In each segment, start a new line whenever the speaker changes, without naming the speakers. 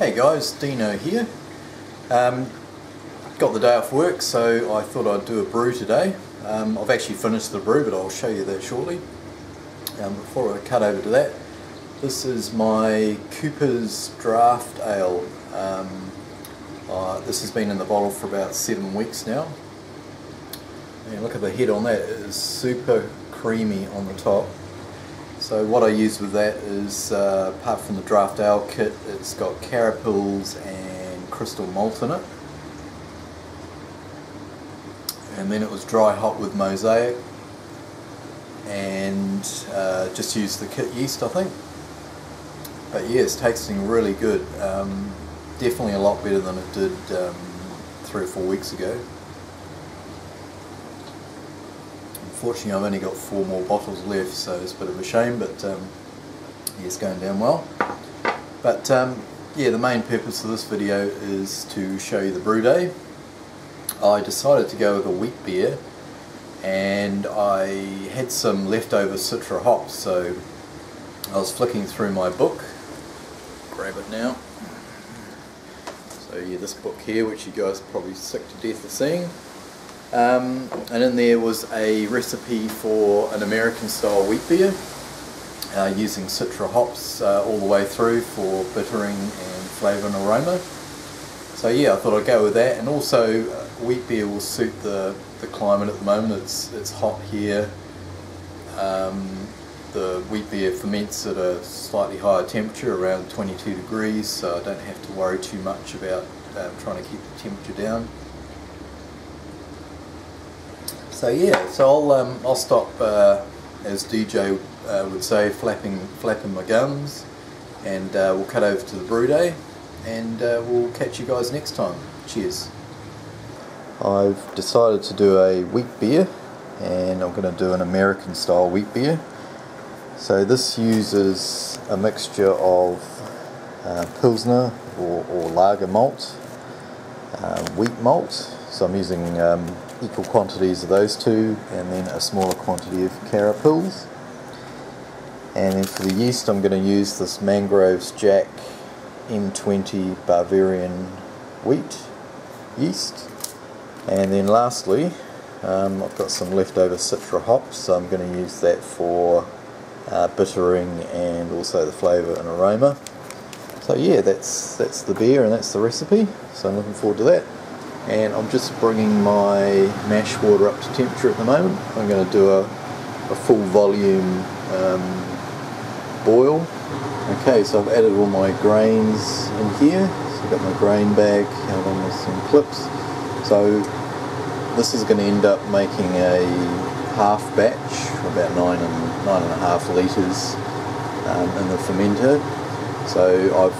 Hey guys, Dino here. Got the day off work, so I thought I'd do a brew today. I've actually finished the brew, but I'll show you that shortly. Before I cut over to that, this is my Cooper's Draft Ale. This has been in the bottle for about 7 weeks now. And look at the head on that, it is super creamy on the top. So what I use with that is, apart from the draft ale kit, it's got carapils and crystal malt in it. And then it was dry hop with mosaic, and just used the kit yeast, I think. But yeah, it's tasting really good. Definitely a lot better than it did 3 or 4 weeks ago. Unfortunately, I've only got 4 more bottles left, so it's a bit of a shame, but yeah, it's going down well. But yeah, the main purpose of this video is to show you the brew day. I decided to go with a wheat beer, and I had some leftover Litre hops, so I was flicking through my book. Grab it now. So yeah, this book here, which you guys are probably sick to death of seeing. And in there was a recipe for an American style wheat beer, using Litre hops all the way through for bittering and flavour and aroma. So yeah, I thought I'd go with that, and also wheat beer will suit the climate at the moment. It's hot here. The wheat beer ferments at a slightly higher temperature, around 22 degrees, so I don't have to worry too much about trying to keep the temperature down. So yeah, so I'll stop, as DJ would say, flapping my gums, and we'll cut over to the brew day, and we'll catch you guys next time. Cheers. I've decided to do a wheat beer, and I'm going to do an American style wheat beer. So this uses a mixture of Pilsner or lager malt, wheat malt, so I'm using equal quantities of those two, and then a smaller quantity of carapils. And then for the yeast, I'm going to use this Mangroves Jack M20 Bavarian wheat yeast. And then lastly, I've got some leftover Litre hops, so I'm going to use that for bittering and also the flavour and aroma. So yeah, that's the beer and that's the recipe, so I'm looking forward to that. And I'm just bringing my mash water up to temperature at the moment. I'm going to do a full volume boil. Okay, so I've added all my grains in here. So I've got my grain bag held on with some clips. So this is going to end up making a half batch, about 9.5 litres in the fermenter. So I've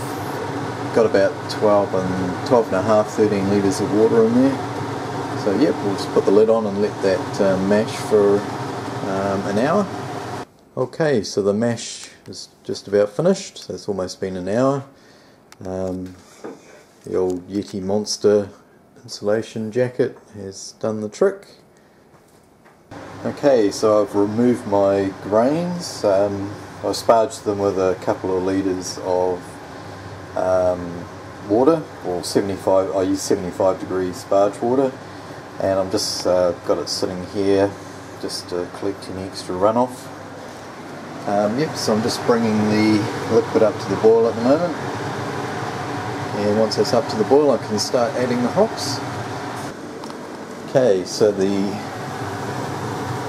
got about 12.5, 13 litres of water in there. So yep, we'll just put the lid on and let that mash for an hour. Okay, so the mash is just about finished, so it's almost been an hour. The old Yeti Monster insulation jacket has done the trick. Okay, so I've removed my grains. I sparged them with a couple of litres of water, or 75. I use 75 degrees sparge water, and I'm just got it sitting here just to collect any extra runoff. Yep, so I'm just bringing the liquid up to the boil at the moment, and once it's up to the boil I can start adding the hops. Okay, so the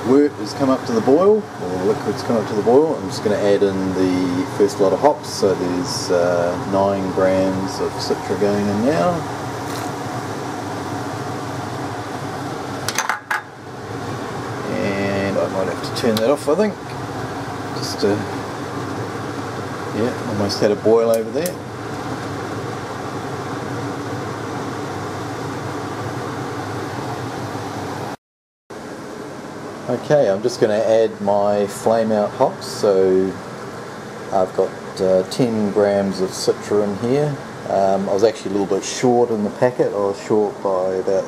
wort has come up to the boil, or the liquid's come up to the boil. I'm just going to add in the first lot of hops, so there's 9 grams of Litre going in now. And I might have to turn that off, I think. Just to, yeah, almost had a boil over there. Okay, I'm just going to add my flame out hops, so I've got 10 grams of Litre in here. I was actually a little bit short in the packet. I was short by about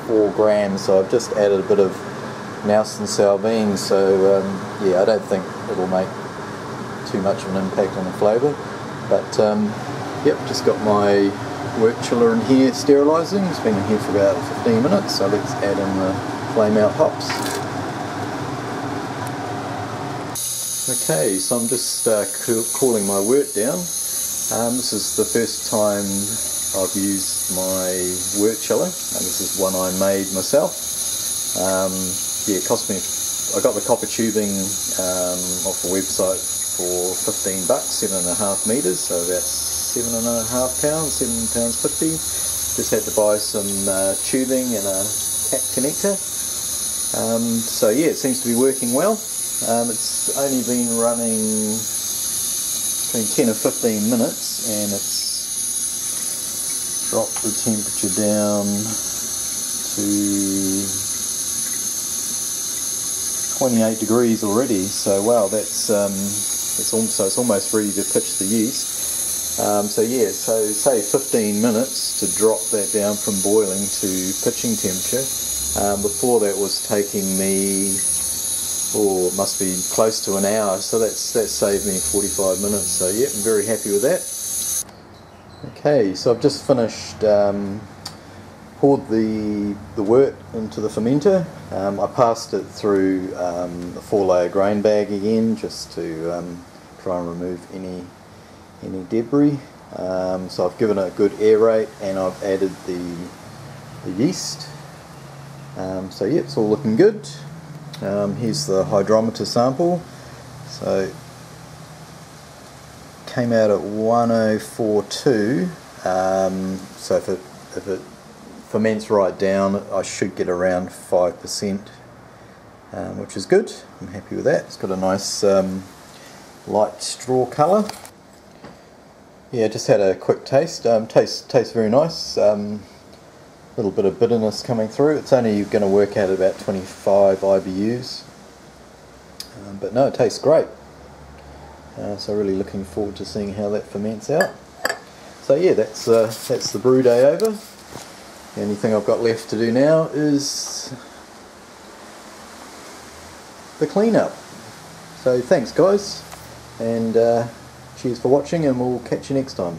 4 grams, so I've just added a bit of Nelson sour beans, so yeah, I don't think it'll make too much of an impact on the flavour, but Yep, just got my work chiller in here sterilising. It's been in here for about 15 minutes, so let's add in the flame out hops. Okay, so I'm just cooling my wort down. This is the first time I've used my wort chiller, and this is one I made myself. Yeah, it cost me, I got the copper tubing off the website for 15 bucks, 7.5 metres, so about 7.5 pounds, £7.50. Just had to buy some tubing and a cap connector. So yeah, it seems to be working well. It's only been running between 10 and 15 minutes, and it's dropped the temperature down to 28 degrees already. So wow, that's it's almost ready to pitch the yeast. So yeah, so say 15 minutes to drop that down from boiling to pitching temperature. Before that was taking me, it must be close to an hour, so that saved me 45 minutes. So yeah, I'm very happy with that. Okay, so I've just finished, poured the wort into the fermenter. I passed it through the 4-layer grain bag again, just to try and remove any debris. So I've given it a good air rate, and I've added the yeast. So yeah, it's all looking good. Here's the hydrometer sample. So came out at 1042. So if it ferments right down, I should get around 5%, which is good. I'm happy with that. It's got a nice light straw colour. Yeah, just had a quick taste. Tastes very nice. Little bit of bitterness coming through. It's only going to work out at about 25 IBUs, but no, it tastes great. So really looking forward to seeing how that ferments out. So yeah, that's the brew day over. The only thing I've got left to do now is the cleanup. So thanks guys, and cheers for watching, and we'll catch you next time.